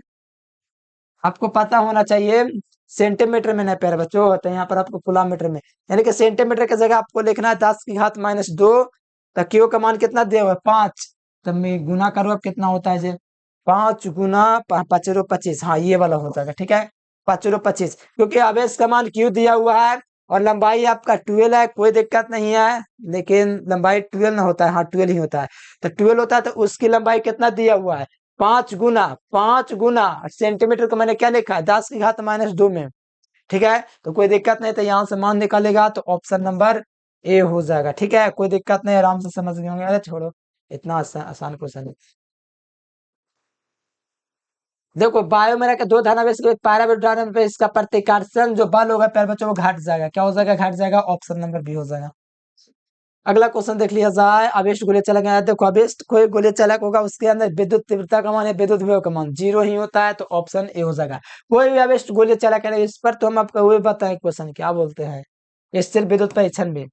आपको पता होना चाहिए सेंटीमीटर में नहीं प्यारे बच्चों, तो यहाँ पर आपको किलोमीटर में, यानी कि सेंटीमीटर की जगह आपको लिखना है 10 की घात -2। तो क्यू का मान कितना दिया हुआ है? 5। तब मैं गुना करो, अब कितना होता है? 5 गुना 5 25, हाँ ये वाला हो जाएगा, ठीक है। 5 25, क्योंकि आवेश का मान क्यू दिया हुआ है और लंबाई आपका 12 है, कोई दिक्कत नहीं है, लेकिन लंबाई 12 ना होता है, हाँ 12 ही होता है। तो 12 होता है तो उसकी लंबाई कितना दिया हुआ है, 5 गुना, 5 गुना सेंटीमीटर को मैंने क्या लिखा है, 10⁻² में। ठीक है, तो कोई दिक्कत नहीं, तो यहाँ से मान निकालेगा तो ऑप्शन नंबर ए हो जाएगा। ठीक है, कोई दिक्कत नहीं, आराम से समझ गए होंगे। अरे छोड़ो, इतना आसान क्वेश्चन है। देखो बायो में रखे दो धनावेश को एक पैराबोलिक डायग्राम पे इसका प्रतिकर्षण जो बल होगा प्यारे बच्चों वो घट जाएगा। क्या हो जाएगा, घट जाएगा, ऑप्शन नंबर बी हो जाएगा। अगला क्वेश्चन देख लिया जाए, आवेश गोले चलक है। देखो आवेश कोई गोले चलक होगा उसके अंदर विद्युत तीव्रता का मान है, विद्युत विभव का मान 0 ही होता है, तो ऑप्शन ए हो जाएगा। कोई भी आवेश गोले चलक है इस पर तो हम आपको वही बताएं क्वेश्चन क्या बोलते हैं, स्थिर विद्युत परीक्षण में।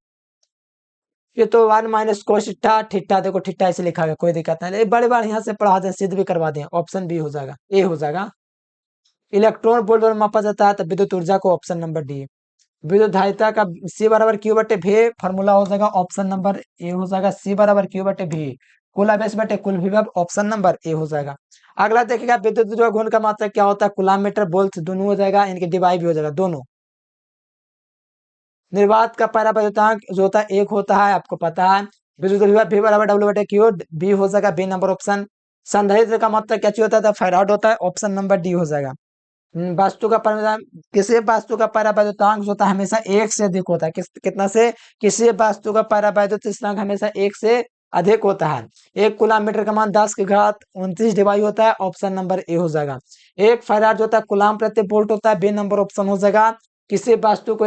ये तो 1 - cos थीटा, थीटा देखो थीटा ऐसे लिखा गया, कोई दिक्कत नहीं, बड़े बार यहाँ से पढ़ा दें, सिद्ध भी करवा दें, ऑप्शन बी हो जाएगा, ए हो जाएगा। इलेक्ट्रॉन वोल्ट में मापा जाता है तो विद्युत ऊर्जा को, ऑप्शन नंबर डी। विद्युत धारिता का C बराबर Q बटे V फॉर्मूला हो जाएगा, ऑप्शन नंबर ए हो जाएगा। C बराबर Q बटे V, कुल आवेश बटे कुल विभव, ऑप्शन नंबर ए हो जाएगा। अगला देखिएगा विद्युत जो गुण का मात्रक क्या होता है, कूलम मीटर वोल्ट दोनों हो जाएगा, इनके डिवाइड भी हो जाएगा दोनों। निर्वात का परावर्तनांक जो होता है 1 होता है, आपको पता है। विद्युत विभव V बराबर W बटे Q, बी हो जाएगा, बी नंबर ऑप्शन। संधारित्र का मात्रक क्या होता है, फैराड होता है, ऑप्शन नंबर डी हो जाएगा। वस्तु का परिमाण, किसी वस्तु का परावैद्युतांक जो होता है हमेशा 1 से अधिक होता है, कितना से, किसी वस्तु का परावैद्युत स्थिरांक हमेशा 1 से अधिक होता है। 1 कूलम मीटर का मान 10⁻29 डिवाइड होता है, ऑप्शन नंबर ए हो जाएगा। 1 फैराड जो होता है कूलम प्रति वोल्ट होता है, बी नंबर ऑप्शन हो जाएगा। किसी वस्तु को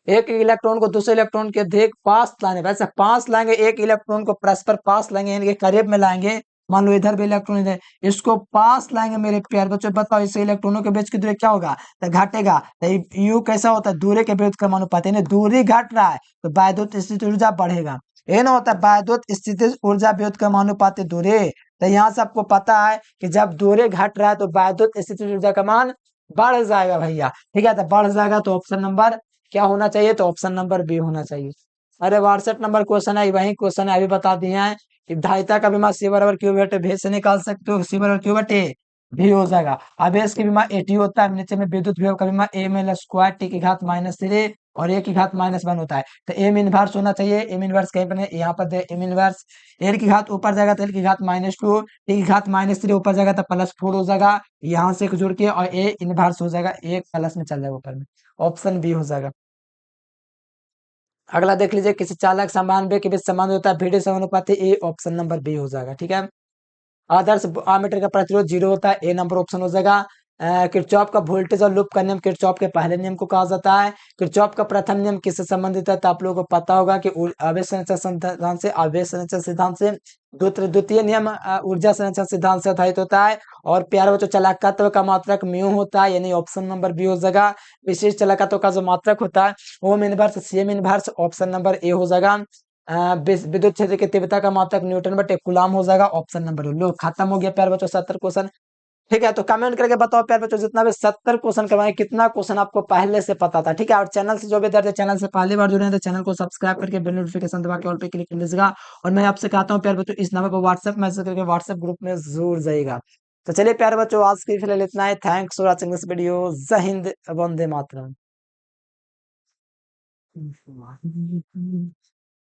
एक इलेक्ट्रॉन को दूसरे इलेक्ट्रॉन के अधिक पास लाने, वैसे पास लाएंगे, एक इलेक्ट्रॉन को परस्पर पास लाएंगे, इनके करीब में लाएंगे। मान लो इधर भी इलेक्ट्रॉन इधर, इसको पास लाएंगे मेरे प्यार बच्चों, बताओ इससे इलेक्ट्रॉनों के बीच की दूरी क्या होगा, तो घटेगा। तो यू कैसा होता है, दूरी के विरुद्ध क्रमानुपाती, यानी दूरी घट रहा है तो वैद्युत स्थितिज ऊर्जा बढ़ेगा। ये ना होता है वैद्युत स्थितिज ऊर्जा विरुद्ध क्रमानुपाती दूरी। तो यहाँ से आपको पता है कि जब दूरी घट रहा है तो वैद्युत स्थितिज ऊर्जा का मान बढ़ जाएगा भैया। ठीक है, तो बढ़ जाएगा तो ऑप्शन नंबर क्या होना चाहिए, तो ऑप्शन नंबर बी होना चाहिए। अरे 62 नंबर क्वेश्चन है, वही क्वेश्चन है, अभी बता दिए हैं कि धारिता का विमा C बराबर Q बटे V से निकाल सकते हो, C बराबर Q बटे V हो जाएगा। आवेश की विमा AT होता है, नीचे में विद्युत विभव का विमा A-² T की घात -3 और A की घात -1 होता है। तो एम इनवर्स होना चाहिए, एम इनवर्स कहीं पर नहीं, यहाँ पर दे एम इनवर्स। एल की घात ऊपर जाएगा तो एल की घात -2, टी की घात -3 ऊपर जाएगा तो +4 हो जाएगा, यहाँ से जुड़ के, और ए इनवर्स हो जाएगा, एक प्लस में चल जाएगा ऊपर में, ऑप्शन बी हो जाएगा। अगला देख लीजिए, किसी चालक समान्वय के बीच संबंध होता है भिन्न समानुपाती, ए ऑप्शन नंबर बी हो जाएगा। ठीक है, आदर्श आमीटर का प्रतिरोध 0 होता है, ए नंबर ऑप्शन हो जाएगा। किरचॉफ का वोल्टेज और लूप का नियम किरचॉफ के पहले नियम को कहा जाता है। किरचॉफ का प्रथम नियम किससे संबंधित है, तो आप लोगों को पता होगा कि आवेश संरक्षण सिद्धांत से, आवेश संरक्षण सिद्धांत से। द्वितीय नियम ऊर्जा संरक्षण सिद्धांत से आधारित होता है। और प्यारे बच्चों चालकत्व का मात्रक म्यू होता है, यानी ऑप्शन नंबर बी हो जाएगा। विशेष चालकत्व का जो मात्रक होता है ohm inverse CM inverse, option number A हो जाएगा। विद्युत क्षेत्र की तीव्रता का मात्रक न्यूटन बटे कूलम हो जाएगा, ऑप्शन नंबर लो। खत्म हो गया प्यारे बच्चों 70 क्वेश्चन। ठीक है, तो कमेंट करके बताओ प्यारे बच्चों, जितना भी 70 क्वेश्चन करवाए कितना क्वेश्चन आपको पहले से पता था। ठीक है, और चैनल से जो भी दर्ज है, चैनल से पहली बार जुड़े हैं तो चैनल को सब्सक्राइब करके बेल नोटिफिकेशन दबा के ऑल पे क्लिक कर लीजिएगा। और मैं आपसे कहता हूँ प्यारे बच्चों, इस नंबर पर व्हाट्सएप मैसेज करके व्हाट्सएप ग्रुप में जरूर जाइएगा। तो चलिए प्यारे बच्चों, आज के फिलहाल इतना ही। Thanks for watching this video. जय हिंद, वंदे मातरम।